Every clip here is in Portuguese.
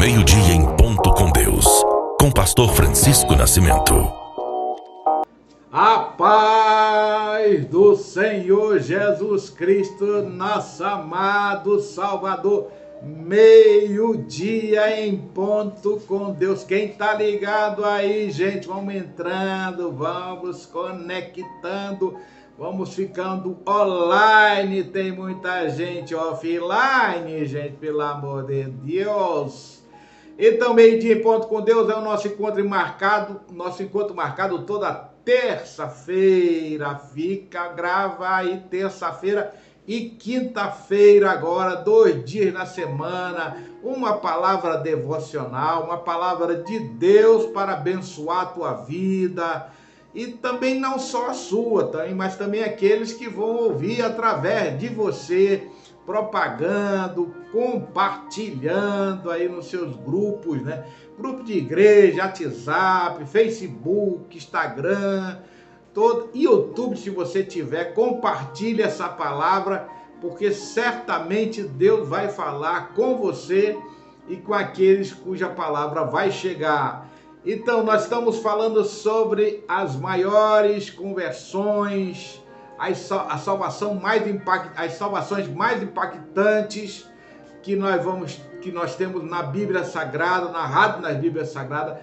Meio-dia em ponto com Deus, com pastor Francisco Nascimento. A paz do Senhor Jesus Cristo, nosso amado Salvador. Meio-dia em ponto com Deus. Quem tá ligado aí, gente? Vamos entrando, vamos conectando, vamos ficando online. Tem muita gente offline, gente, pelo amor de Deus. Então, meio-dia em ponto com Deus é o nosso encontro marcado toda terça-feira. Grava aí terça-feira e quinta-feira agora, 2 dias na semana, uma palavra devocional, uma palavra de Deus para abençoar a tua vida. E também não só a sua, mas também aqueles que vão ouvir através de você, propagando, compartilhando aí nos seus grupos, né? Grupo de igreja, WhatsApp, Facebook, Instagram, todo YouTube, se você tiver, compartilhe essa palavra, porque certamente Deus vai falar com você e com aqueles cuja palavra vai chegar. Então, nós estamos falando sobre as maiores conversões, as salvações mais impactantes que nós temos na Bíblia Sagrada, narrado nas Bíblias Sagradas,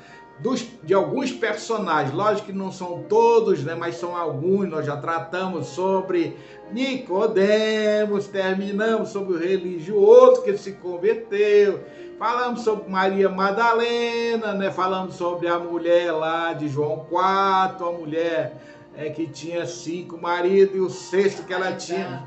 de alguns personagens. Lógico que não são todos, né, mas são alguns. Nós já tratamos sobre Nicodemos, terminamos sobre o religioso que se converteu, falamos sobre Maria Madalena, né, falamos sobre a mulher lá de João 4, a mulher que tinha 5 maridos e o 6º que ela tinha,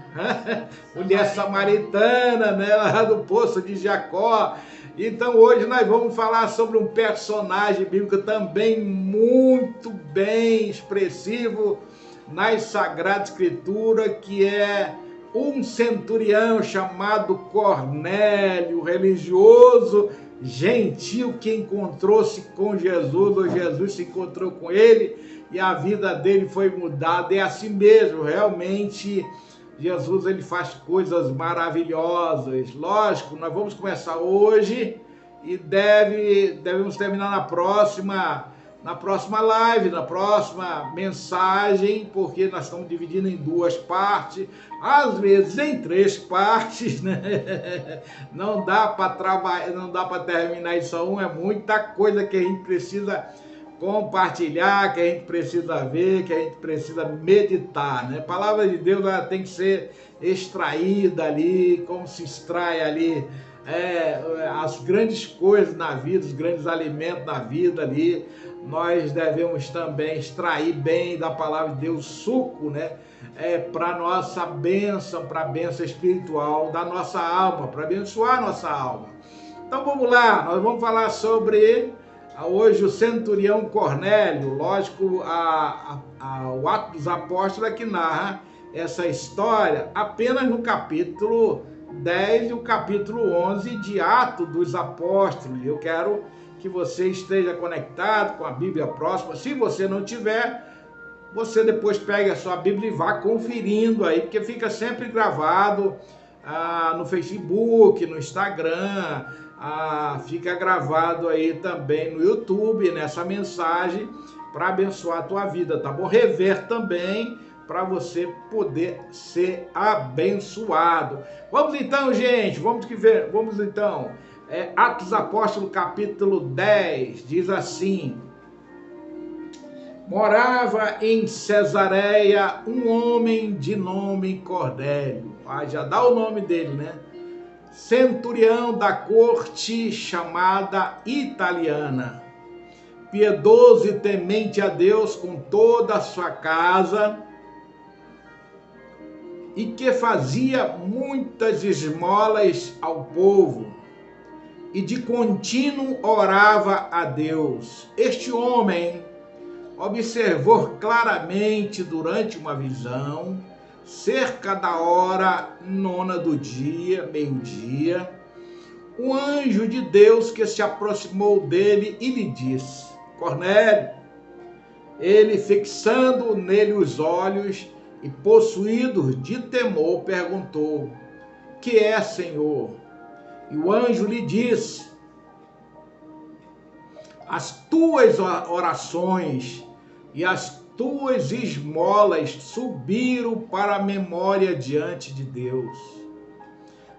mulher samaritana, né, lá do poço de Jacó. Então hoje nós vamos falar sobre um personagem bíblico também muito bem expressivo nas Sagradas Escrituras, que é um centurião chamado Cornélio, religioso, gentil, que encontrou-se com Jesus, ou Jesus se encontrou com ele, e a vida dele foi mudada. É assim mesmo, realmente Jesus, ele faz coisas maravilhosas. Lógico, nós vamos começar hoje e devemos terminar na próxima live, na próxima mensagem, porque nós estamos dividindo em 2 partes, às vezes em 3 partes, né? Não dá para terminar isso só é muita coisa que a gente precisa compartilhar, que a gente precisa ver, que a gente precisa meditar, né? A palavra de Deus, ela tem que ser extraída ali, como se extrai ali as grandes coisas na vida, os grandes alimentos na vida ali. Nós devemos também extrair bem da palavra de Deus suco, né? Para nossa bênção, para a bênção espiritual da nossa alma, para abençoar a nossa alma. Então vamos lá, nós vamos falar sobre hoje o centurião Cornélio. Lógico, o Atos dos Apóstolos é que narra essa história apenas no capítulo 10 e o capítulo 11 de Atos dos Apóstolos. Eu quero que você esteja conectado com a Bíblia próxima. Se você não tiver, você depois pega a sua Bíblia e vá conferindo aí, porque fica sempre gravado no Facebook, no Instagram, fica gravado aí também no YouTube, nessa mensagem, para abençoar a tua vida, tá bom? Rever também, para você poder ser abençoado. Vamos então, gente, vamos então. Atos Apóstolos, capítulo 10, diz assim: morava em Cesareia um homem de nome Cornélio. Já dá o nome dele, né? Centurião da corte chamada italiana, piedoso e temente a Deus com toda a sua casa, e que fazia muitas esmolas ao povo, e de contínuo orava a Deus. Este homem observou claramente durante uma visão, cerca da hora 9 do dia, meio-dia, um anjo de Deus que se aproximou dele e lhe disse: Cornélio. Ele, fixando nele os olhos e possuído de temor, perguntou: que é, Senhor? E o anjo lhe disse: as tuas orações e as tuas esmolas subiram para a memória diante de Deus.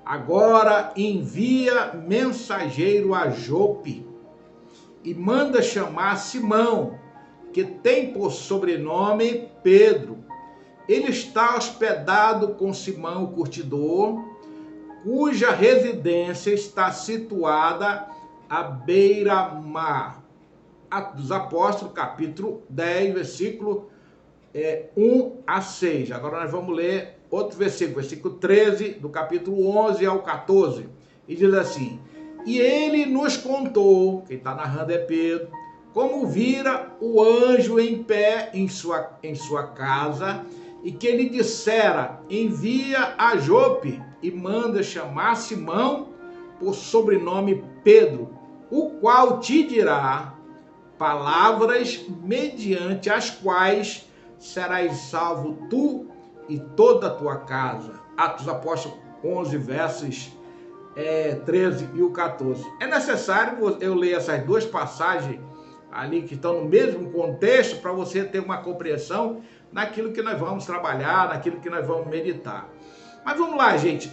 Agora envia mensageiro a Jope e manda chamar Simão, que tem por sobrenome Pedro. Ele está hospedado com Simão, o curtidor, cuja residência está situada à beira-mar. Atos dos Apóstolos, capítulo 10, versículo 1 a 6. Agora nós vamos ler outro versículo, versículo 13, do capítulo 11 ao 14. E diz assim: e ele nos contou, quem está narrando é Pedro, como vira o anjo em pé em sua casa, e que ele dissera: envia a Jope e manda chamar Simão, por sobrenome Pedro, o qual te dirá palavras mediante as quais serás salvo tu e toda a tua casa. Atos dos Apóstolos 11, versos 13 e o 14. É necessário eu ler essas duas passagens ali que estão no mesmo contexto para você ter uma compreensão naquilo que nós vamos trabalhar, naquilo que nós vamos meditar. Mas vamos lá, gente.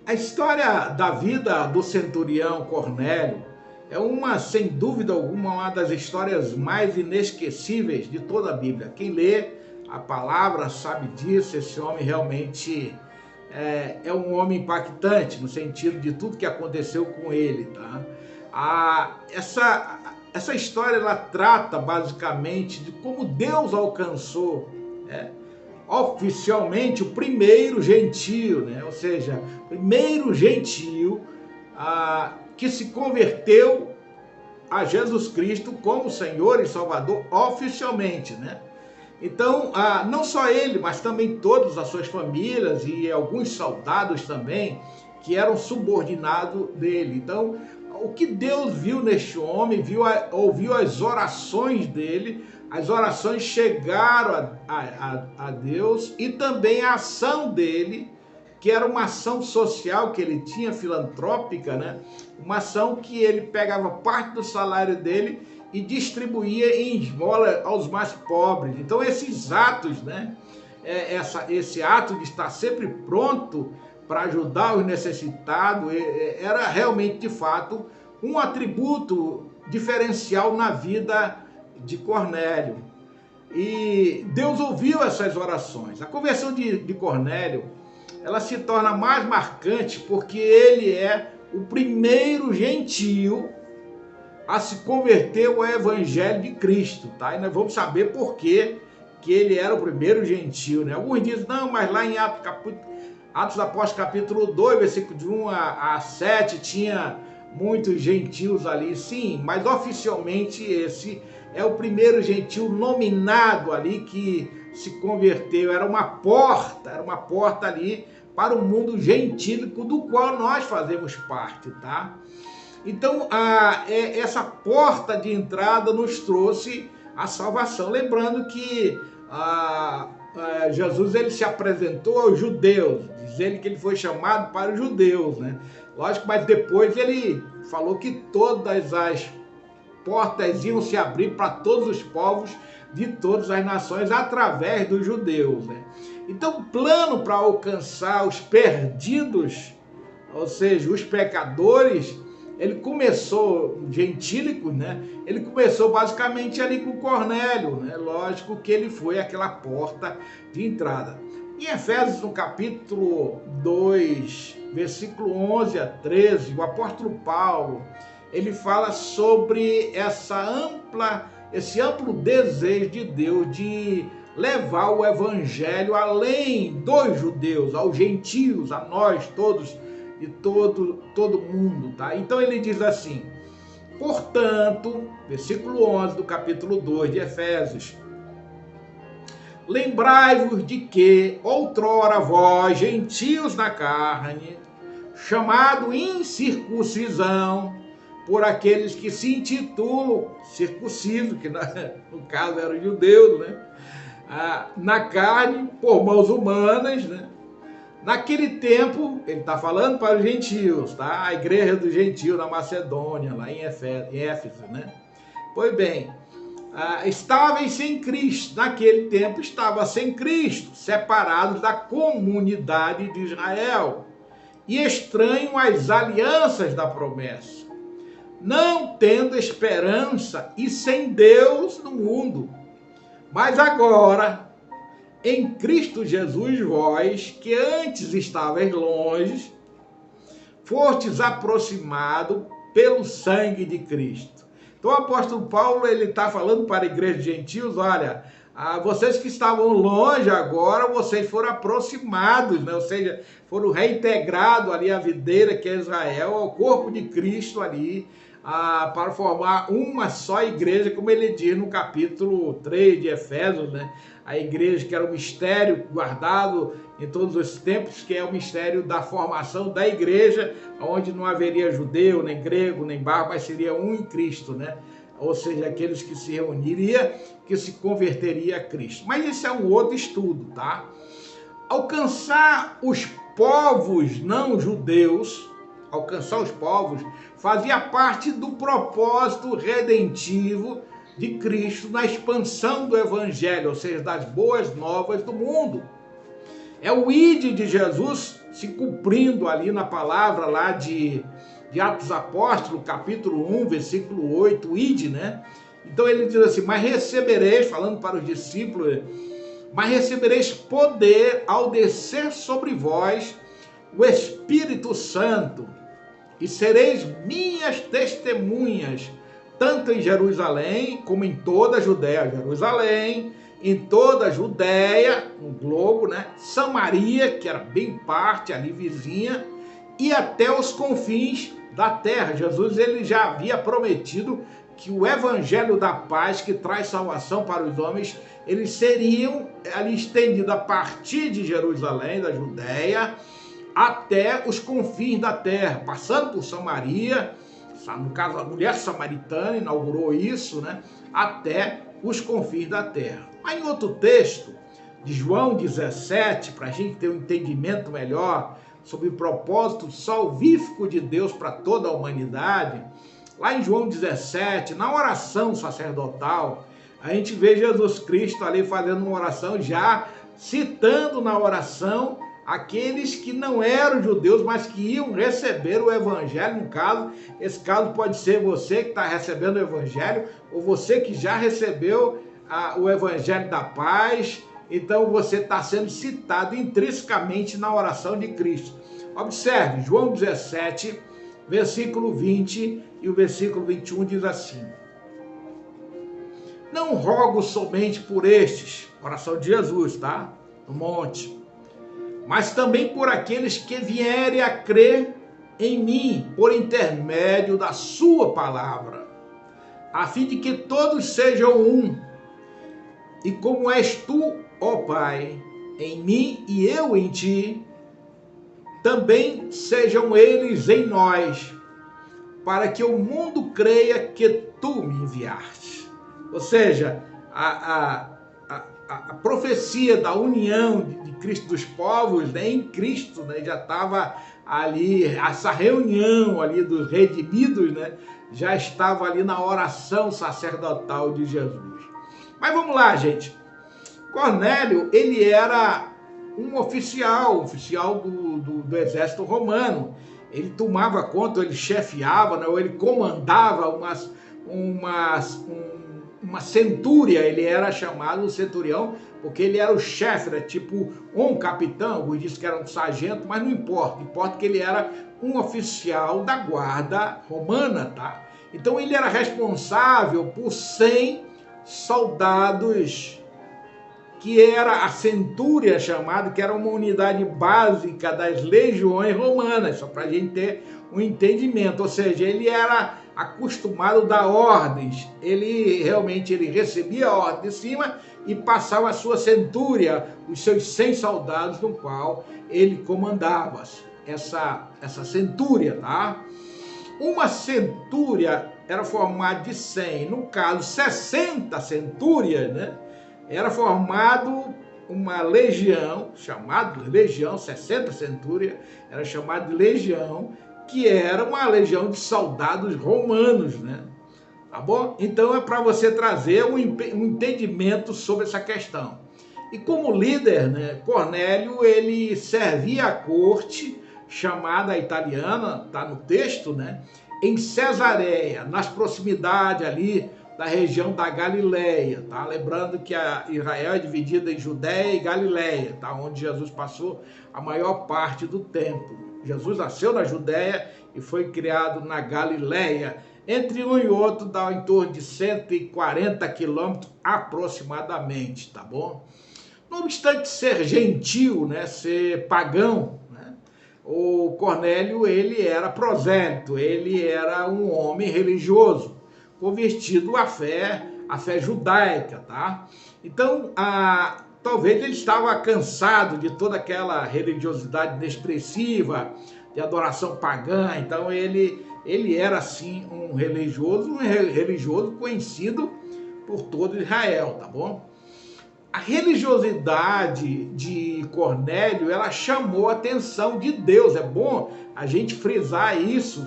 A história da vida do centurião Cornélio é sem dúvida alguma, uma das histórias mais inesquecíveis de toda a Bíblia. Quem lê a palavra sabe disso. Esse homem realmente é um homem impactante no sentido de tudo que aconteceu com ele, tá? Essa história ela trata basicamente de como Deus alcançou oficialmente o primeiro gentio, né? Ou seja, o primeiro gentio que se converteu a Jesus Cristo como Senhor e Salvador oficialmente, né? Então, não só ele, mas também todas as suas famílias e alguns soldados também, que eram subordinados dele. Então, o que Deus viu neste homem, ouviu as orações dele, as orações chegaram a Deus, e também a ação dele, que era uma ação social que ele tinha, filantrópica, né? Uma ação que ele pegava parte do salário dele e distribuía em esmola aos mais pobres. Então esses atos, né? Esse ato de estar sempre pronto para ajudar os necessitados, era realmente, de fato, um atributo diferencial na vida de Cornélio. E Deus ouviu essas orações. A conversão de Cornélio, ela se torna mais marcante porque ele é o primeiro gentio a se converter ao Evangelho de Cristo, tá? E nós vamos saber por que ele era o primeiro gentio, né? Alguns dizem, não, mas lá em Atos dos Apóstolos, capítulo 2, versículo de 1 a 7, tinha muitos gentios ali. Sim, mas oficialmente esse é o primeiro gentio nominado ali que se converteu. Era uma porta ali para o mundo gentílico do qual nós fazemos parte, tá? Então, essa porta de entrada nos trouxe a salvação. Lembrando que Jesus ele se apresentou aos judeus, dizendo que ele foi chamado para os judeus, né? Lógico, mas depois ele falou que todas as portas iam se abrir para todos os povos de todas as nações através dos judeus, né? Então, o plano para alcançar os perdidos, ou seja, os pecadores, ele começou, gentílicos, né? Ele começou basicamente ali com Cornélio, né? Lógico que ele foi aquela porta de entrada. Em Efésios, no capítulo 2, versículo 11 a 13, o apóstolo Paulo, ele fala sobre esse amplo desejo de Deus de levar o evangelho além dos judeus, aos gentios, a nós todos, de todo mundo, tá? Então ele diz assim: portanto, versículo 11 do capítulo 2 de Efésios, lembrai-vos de que outrora vós, gentios na carne, chamado incircuncisão, por aqueles que se intitulam circunciso, que no caso eram os judeus, né? Na carne, por mãos humanas, né? Naquele tempo, ele está falando para os gentios, tá? A igreja dos gentios na Macedônia, lá em Éfeso, né? Pois bem, estavam sem Cristo. Naquele tempo estava sem Cristo, separados da comunidade de Israel e estranhos às alianças da promessa, não tendo esperança e sem Deus no mundo. Mas agora, em Cristo Jesus, vós, que antes estavais longe, fostes aproximados pelo sangue de Cristo. Então o apóstolo Paulo, ele está falando para a igreja de gentios, olha, vocês que estavam longe agora, vocês foram aproximados, né? Ou seja, foram reintegrados ali à videira que é Israel, ao corpo de Cristo ali, para formar uma só igreja, como ele diz no capítulo 3 de Efésios, né? A igreja que era o mistério guardado em todos os tempos, que é o mistério da formação da igreja, onde não haveria judeu, nem grego, nem bárbaro, mas seria um em Cristo, né? Ou seja, aqueles que se reuniriam, que se converteria a Cristo. Mas isso é um outro estudo, tá? Alcançar os povos não judeus, fazia parte do propósito redentivo de Cristo na expansão do evangelho, ou seja, das boas novas do mundo. É o ide de Jesus se cumprindo ali na palavra lá de Atos Apóstolos, capítulo 1, versículo 8, ide, né? Então ele diz assim, mas recebereis, falando para os discípulos, mas recebereis poder ao descer sobre vós o Espírito Santo, e sereis minhas testemunhas, tanto em Jerusalém, como em toda a Judéia, em toda a Judéia, no globo, né? Samaria, que era bem parte ali vizinha, e até os confins da terra. Jesus, ele já havia prometido que o evangelho da paz, que traz salvação para os homens, eles seriam ali estendidos a partir de Jerusalém, da Judéia, até os confins da terra, passando por Samaria, no caso a mulher samaritana inaugurou isso, né? Até os confins da terra. Mas em outro texto, de João 17, para a gente ter um entendimento melhor sobre o propósito salvífico de Deus para toda a humanidade, lá em João 17, na oração sacerdotal, a gente vê Jesus Cristo ali fazendo uma oração, já citando na oração aqueles que não eram judeus, mas que iam receber o evangelho. No caso, esse caso pode ser você que está recebendo o evangelho, ou você que já recebeu o evangelho da paz. Então você está sendo citado intrinsecamente na oração de Cristo. Observe, João 17, versículo 20 e o versículo 21 diz assim: não rogo somente por estes, oração de Jesus, tá? No monte, mas também por aqueles que vierem a crer em mim, por intermédio da sua palavra, a fim de que todos sejam um, e como és tu, ó Pai, em mim e eu em ti, também sejam eles em nós, para que o mundo creia que tu me enviaste. Ou seja, a profecia da união de Cristo dos povos, né, em Cristo, né, já estava ali, essa reunião ali dos redimidos, né, já estava ali na oração sacerdotal de Jesus. Mas vamos lá, gente. Cornélio, ele era um oficial do exército romano. Ele tomava conta, ele chefiava, né, ou ele comandava uma centúria. Ele era chamado centurião, porque ele era o chefe, era tipo um capitão, alguns dizem que era um sargento, mas não importa, importa que ele era um oficial da guarda romana, tá? Então ele era responsável por 100 soldados, que era a centúria chamada, que era uma unidade básica das legiões romanas, só para a gente ter um entendimento. Ou seja, ele era acostumado a dar ordens, ele realmente recebia a ordem de cima e passava a sua centúria, os seus 100 soldados, no qual ele comandava essa centúria, tá? Uma centúria era formada de 100, no caso 60 centúrias, né? Era formado uma legião, chamada legião, 60 centúrias, era chamada de legião, que era uma legião de soldados romanos, né? Tá bom? Então é para você trazer um entendimento sobre essa questão. E como líder, né, Cornélio, ele servia a corte chamada italiana, tá no texto, né, em Cesareia, nas proximidades ali da região da Galileia, tá? Lembrando que a Israel é dividida em Judéia e Galileia, tá? Onde Jesus passou a maior parte do tempo. Jesus nasceu na Judéia e foi criado na Galileia. Entre um e outro dá em torno de 140 quilômetros aproximadamente, tá bom? Não obstante ser gentil, né, ser pagão, né, o Cornélio, ele era prosélito, ele era um homem religioso, convertido à fé judaica, tá? Então, talvez ele estava cansado de toda aquela religiosidade inexpressiva, de adoração pagã, então ele era, assim, um religioso conhecido por todo Israel, tá bom? A religiosidade de Cornélio, ela chamou a atenção de Deus. É bom a gente frisar isso.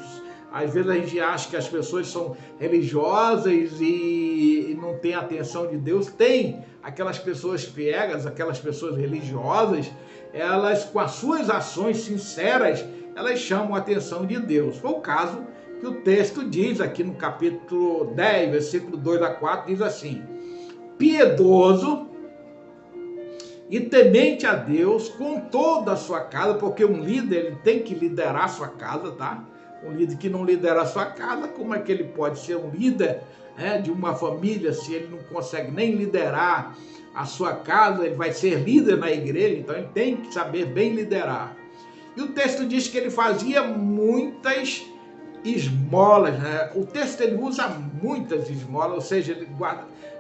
Às vezes a gente acha que as pessoas são religiosas e não tem a atenção de Deus. Tem aquelas pessoas piegas, aquelas pessoas religiosas, elas com as suas ações sinceras, elas chamam a atenção de Deus. Foi o caso que o texto diz aqui no capítulo 10, versículo 2 a 4, diz assim: piedoso e temente a Deus com toda a sua casa, porque um líder, ele tem que liderar a sua casa, tá? Um líder que não lidera a sua casa, como é que ele pode ser um líder, né, de uma família, se ele não consegue nem liderar a sua casa? Ele vai ser líder na igreja, então ele tem que saber bem liderar. E o texto diz que ele fazia muitas esmolas, né? O texto, ele usa muitas esmolas, ou seja,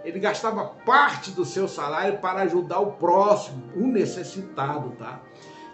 ele gastava parte do seu salário para ajudar o próximo, o necessitado, tá?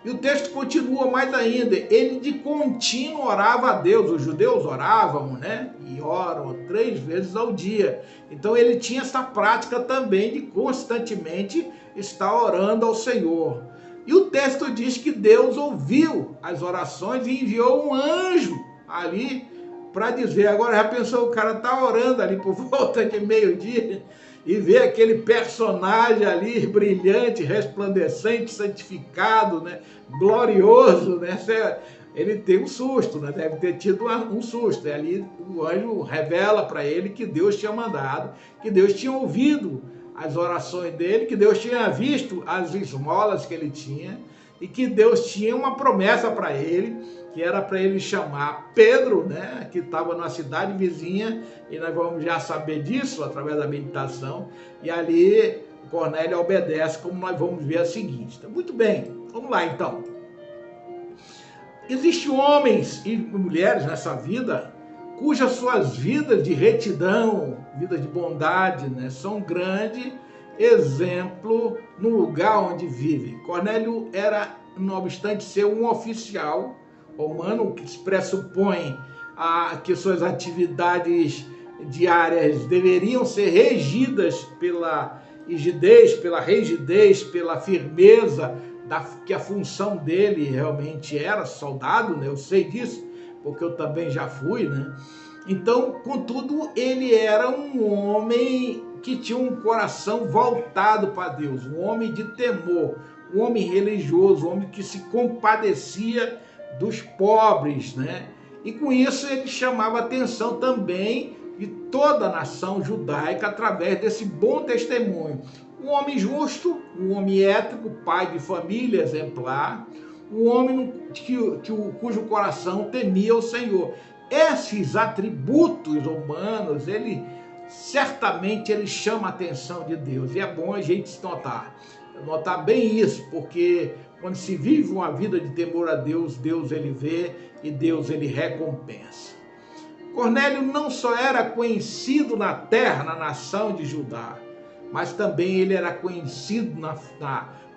E o texto continua mais ainda, ele de contínuo orava a Deus. Os judeus oravam, né? E oram 3 vezes ao dia. Então ele tinha essa prática também de constantemente estar orando ao Senhor. E o texto diz que Deus ouviu as orações e enviou um anjo ali para dizer. Agora já pensou, o cara tá orando ali por volta de meio-dia e vê aquele personagem ali brilhante, resplandecente, santificado, né, glorioso, né? Ele tem um susto, né? Deve ter tido um susto. E ali o anjo revela para ele que Deus tinha mandado, que Deus tinha ouvido as orações dele, que Deus tinha visto as esmolas que ele tinha e que Deus tinha uma promessa para ele, que era para ele chamar Pedro, né, que estava na cidade vizinha, e nós vamos já saber disso através da meditação, e ali Cornélio obedece, como nós vamos ver a seguinte. Então, muito bem, vamos lá então. Existem homens e mulheres nessa vida cujas suas vidas de retidão, vidas de bondade, né, são um grande exemplo no lugar onde vive. Cornélio era, não obstante ser um oficial romano, que se pressupõe que suas atividades diárias deveriam ser regidas pela rigidez, pela firmeza que a função dele realmente era soldado, né? Eu sei disso, porque eu também já fui, né? Então, contudo, ele era um homem que tinha um coração voltado para Deus, um homem de temor, um homem religioso, um homem que se compadecia dos pobres, né? E com isso ele chamava a atenção também de toda a nação judaica através desse bom testemunho. Um homem justo, um homem ético, pai de família exemplar, um homem cujo coração temia o Senhor. Esses atributos humanos, certamente ele chama a atenção de Deus. E é bom a gente notar bem isso, porque quando se vive uma vida de temor a Deus, Deus ele vê e Deus ele recompensa. Cornélio não só era conhecido na terra, na nação de Judá, mas também ele era conhecido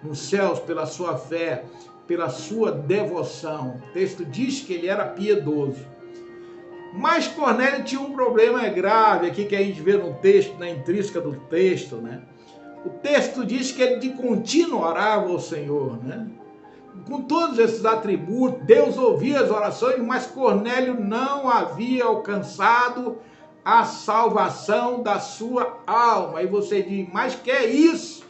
nos céus pela sua fé, pela sua devoção. O texto diz que ele era piedoso. Mas Cornélio tinha um problema grave aqui que a gente vê no texto, na intrínseca do texto, né? O texto diz que ele de contínuo orava ao Senhor, né? Com todos esses atributos, Deus ouvia as orações, mas Cornélio não havia alcançado a salvação da sua alma. E você diz, mas que é isso?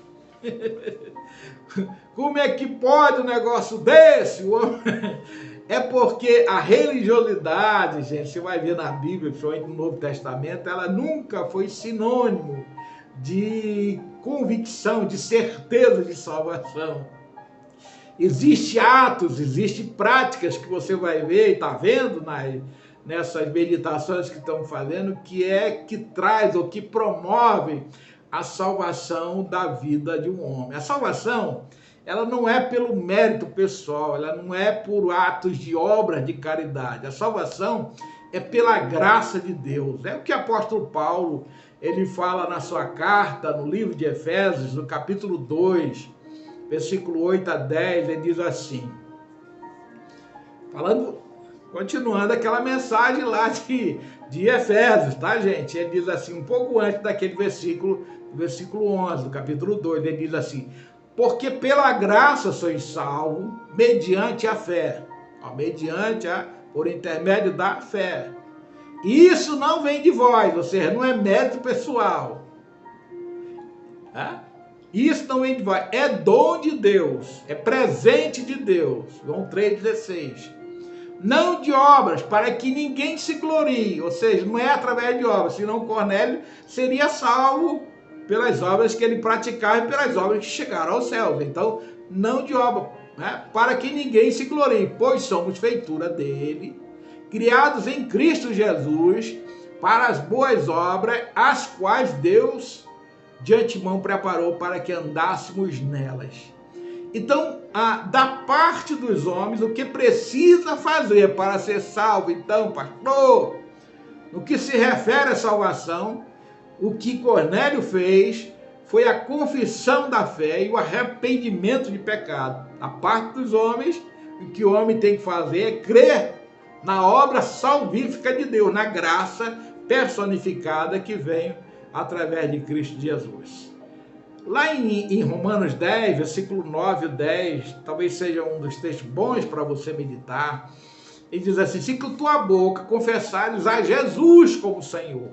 Como é que pode um negócio desse? É porque a religiosidade, gente, você vai ver na Bíblia, principalmente no Novo Testamento, ela nunca foi sinônimo de convicção, de certeza de salvação. Existem atos, existem práticas que você vai ver e está vendo nessas meditações que estão fazendo, que traz ou que promove a salvação da vida de um homem. A salvação, ela não é pelo mérito pessoal, ela não é por atos de obras de caridade. A salvação é pela graça de Deus. É o que o apóstolo Paulo, ele fala na sua carta, no livro de Efésios, no capítulo 2, versículo 8 a 10, ele diz assim, continuando aquela mensagem lá de Efésios, tá, gente? Ele diz assim, um pouco antes daquele versículo 11, do capítulo 2, ele diz assim, porque pela graça sois salvos, mediante a fé, por intermédio da fé. E isso não vem de vós, ou seja, não é mérito pessoal. Isso não vem de vós, é dom de Deus, é presente de Deus. João 3,16. Não de obras, para que ninguém se glorie, ou seja, não é através de obras, senão Cornélio seria salvo pelas obras que ele praticava e pelas obras que chegaram aos céus. Então, não de obra, né? Para que ninguém se glorie, pois somos feitura dele, criados em Cristo Jesus, para as boas obras, as quais Deus de antemão preparou para que andássemos nelas. Então, da parte dos homens, o que precisa fazer para ser salvo, então, pastor, no que se refere à salvação, o que Cornélio fez foi a confissão da fé e o arrependimento de pecado. A parte dos homens, o que o homem tem que fazer é crer na obra salvífica de Deus, na graça personificada que vem através de Cristo Jesus. Lá em Romanos 10, versículo 9 e 10, talvez seja um dos textos bons para você meditar. Ele diz assim, se com tua boca confessares a Jesus como Senhor,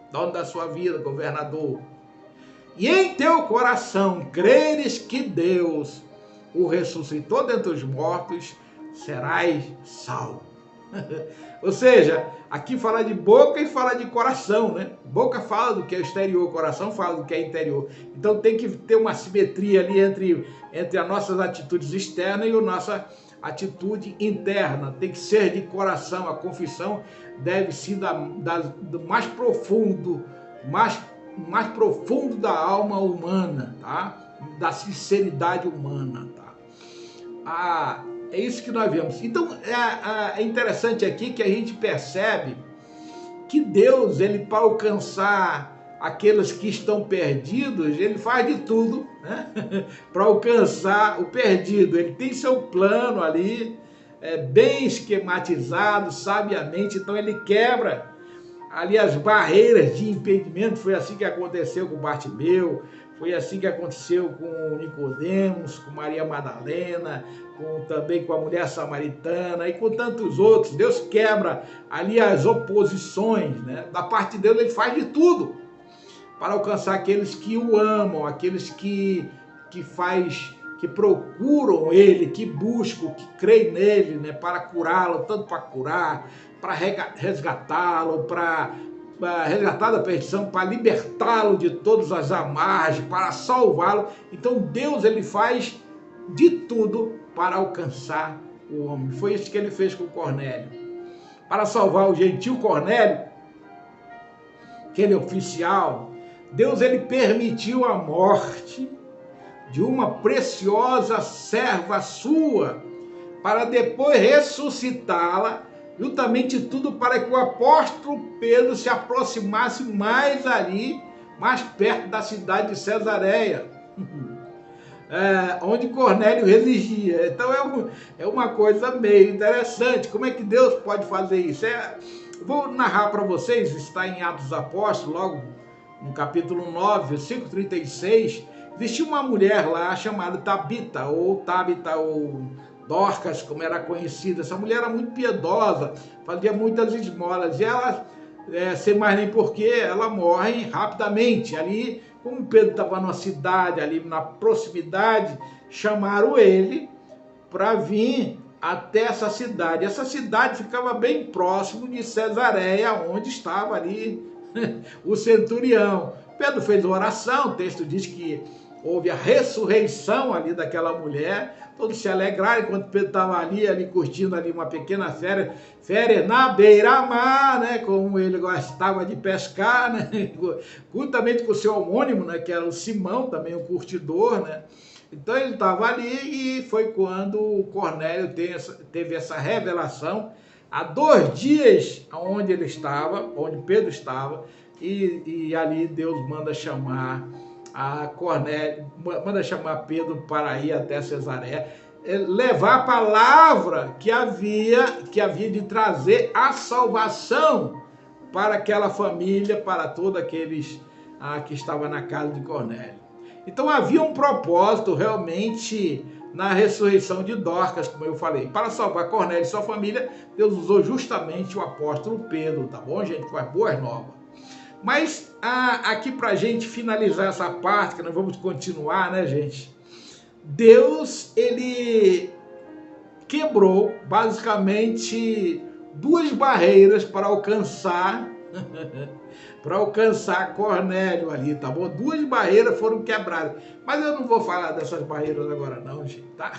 dono da sua vida, governador, e em teu coração creres que Deus o ressuscitou dentre os mortos, serás salvo. Ou seja, aqui fala de boca e fala de coração, né? Boca fala do que é exterior, coração fala do que é interior. Então tem que ter uma simetria ali entre as nossas atitudes externas e a nossa atitude interna. Tem que ser de coração. A confissão deve ser do mais profundo, mais profundo da alma humana, tá? Da sinceridade humana, tá? É isso que nós vemos. Então, é interessante aqui que a gente percebe que Deus, ele para alcançar aqueles que estão perdidos, ele faz de tudo, né? Para alcançar o perdido. Ele tem seu plano ali, bem esquematizado, sabiamente. Então, ele quebra ali as barreiras de impedimento. Foi assim que aconteceu com Bartimeu, foi assim que aconteceu com Nicodemos, com Maria Madalena, também com a mulher samaritana e com tantos outros. Deus quebra ali as oposições, né? Da parte de Deus ele faz de tudo para alcançar aqueles que o amam, aqueles que procuram ele, que buscam, que creem nele, né? Para curá-lo, tanto para curar, para resgatá-lo, para resgatar da perdição, para libertá-lo de todas as amarras, para salvá-lo. Então Deus ele faz de tudo para alcançar o homem. Foi isso que ele fez com Cornélio. Para salvar o gentil Cornélio, aquele oficial, Deus ele permitiu a morte de uma preciosa serva sua, para depois ressuscitá-la, justamente tudo para que o apóstolo Pedro se aproximasse mais ali, mais perto da cidade de Cesareia, onde Cornélio residia. Então é uma coisa meio interessante. Como é que Deus pode fazer isso? Vou narrar para vocês, está em Atos dos Apóstolos, logo no capítulo 9, versículo 36, existia uma mulher lá chamada Tabita, ou Dorcas, como era conhecida. Essa mulher era muito piedosa, fazia muitas esmolas, e ela, sem mais nem porquê, ela morre rapidamente. Ali, como Pedro estava numa cidade, ali na proximidade, chamaram ele para vir até essa cidade. Essa cidade ficava bem próximo de Cesareia, onde estava ali o centurião. Pedro fez uma oração, o texto diz que houve a ressurreição ali daquela mulher, todos se alegraram enquanto Pedro estava ali curtindo ali uma pequena férias na beira-mar, né, como ele gostava de pescar, né, juntamente com o seu homônimo, né, que era o Simão, também um curtidor, né. Então ele estava ali e foi quando Cornélio teve essa revelação, há 2 dias onde ele estava, onde Pedro estava, e ali Deus manda chamar a Cornélio, manda chamar Pedro para ir até Cesareia, levar a palavra que havia de trazer a salvação para aquela família, para todos aqueles que estavam na casa de Cornélio. Então havia um propósito realmente na ressurreição de Dorcas, como eu falei. Para salvar Cornélio e sua família, Deus usou justamente o apóstolo Pedro, tá bom, gente? Com as boas novas. Mas aqui para a gente finalizar essa parte, que nós vamos continuar, né, gente? Deus, ele quebrou basicamente 2 barreiras para alcançar Cornélio ali, tá bom? 2 barreiras foram quebradas. Mas eu não vou falar dessas barreiras agora não, gente, tá?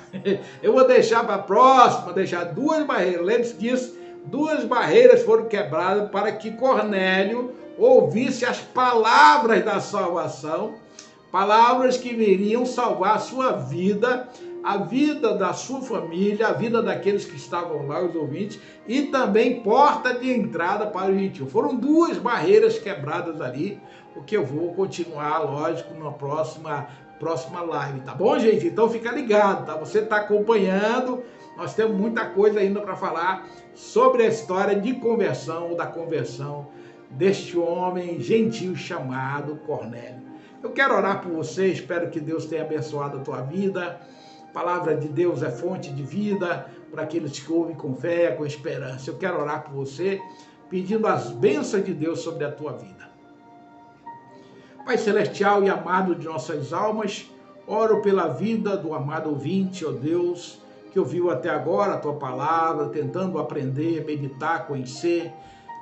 Eu vou deixar para a próxima, deixar 2 barreiras. Lembre-se disso, 2 barreiras foram quebradas para que Cornélio ouvisse as palavras da salvação, palavras que viriam salvar a sua vida, a vida da sua família, a vida daqueles que estavam lá, os ouvintes, e também porta de entrada para o gentil. Foram 2 barreiras quebradas ali, o que eu vou continuar, lógico, na próxima live, tá bom, gente? Então fica ligado, tá? Você está acompanhando, nós temos muita coisa ainda para falar sobre a história de conversão, da conversão deste homem gentil chamado Cornélio. Eu quero orar por você, espero que Deus tenha abençoado a tua vida. A palavra de Deus é fonte de vida para aqueles que ouvem com fé, com esperança. Eu quero orar por você, pedindo as bênçãos de Deus sobre a tua vida. Pai celestial e amado de nossas almas, oro pela vida do amado ouvinte, ó Deus, que ouviu até agora a tua palavra, tentando aprender, meditar, conhecer.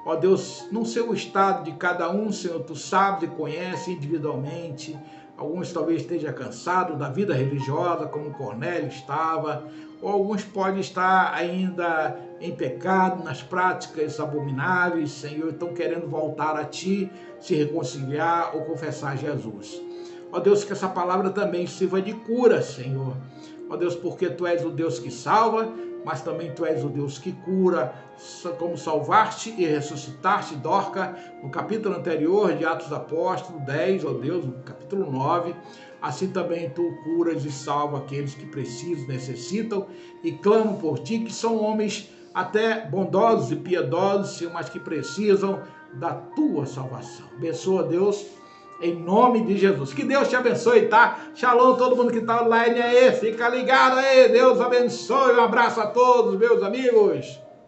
Ó Deus, não sei o estado de cada um, Senhor, Tu sabes e conheces individualmente. Alguns talvez estejam cansados da vida religiosa, como Cornélio estava, ou alguns podem estar ainda em pecado, nas práticas abomináveis, Senhor, estão querendo voltar a Ti, se reconciliar ou confessar Jesus. Ó Deus, que essa palavra também sirva de cura, Senhor. Ó Deus, porque Tu és o Deus que salva, mas também Tu és o Deus que cura, como salvaste e ressuscitaste Dorcas no capítulo anterior de Atos Apóstolos 10, ó Deus, no capítulo 9, assim também Tu curas e salva aqueles que precisam, necessitam e clamam por Ti, que são homens até bondosos e piedosos, Senhor, mas que precisam da Tua salvação. Abençoa, Deus, em nome de Jesus. Que Deus te abençoe, tá? Shalom, todo mundo que tá online aí. Fica ligado aí. Deus abençoe. Um abraço a todos, meus amigos.